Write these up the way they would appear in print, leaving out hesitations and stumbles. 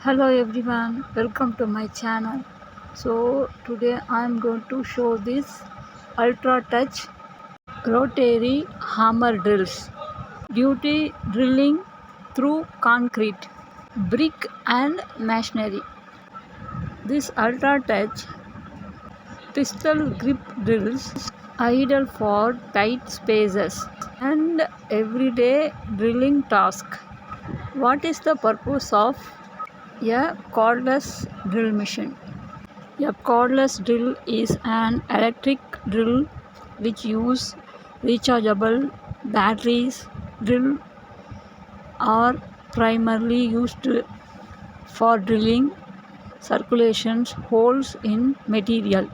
Hello everyone, welcome to my channel. So today I am going to show this ultra touch rotary hammer drills. Duty drilling through concrete, brick and masonry. This ultra touch pistol grip drills ideal for tight spaces and everyday drilling task. What is the purpose of a cordless drill machine? A cordless drill is an electric drill which use rechargeable batteries. Drill are primarily used for drilling circulations holes in material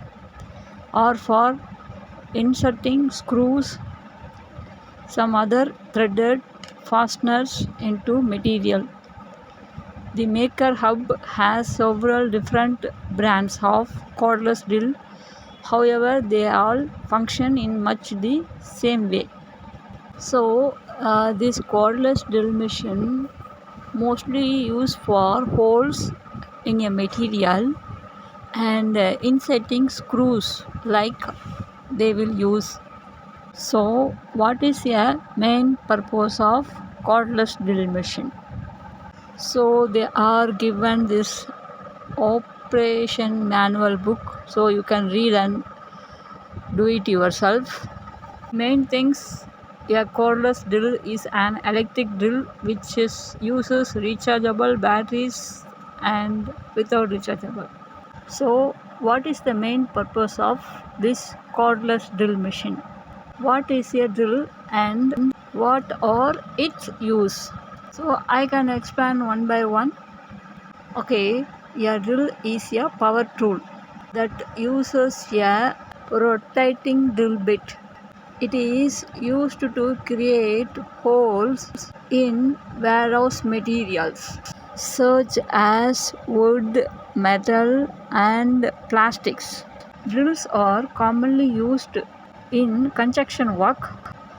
or for inserting screws, some other threaded fasteners into material. The Maker Hub has several different brands of cordless drill. However, they all function in much the same way. So, this cordless drill machine mostly used for holes in a material and inserting screws like they will use. So, what is a main purpose of cordless drill machine? So, they are given this operation manual book, so you can read and do it yourself. Main things, a cordless drill is an electric drill which uses rechargeable batteries and without rechargeable. So what is the main purpose of this cordless drill machine? What is a drill and what are its use? So I can explain one by one. Okay, a drill is a power tool that uses a rotating drill bit. It is used to create holes in warehouse materials such as wood, metal, and plastics. Drills are commonly used in construction work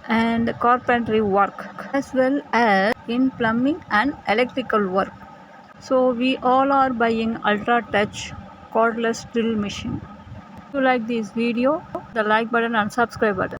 and carpentry work as well as in plumbing and electrical work. So we all are buying ultra touch cordless drill machine. If you like this video, the like button and subscribe button.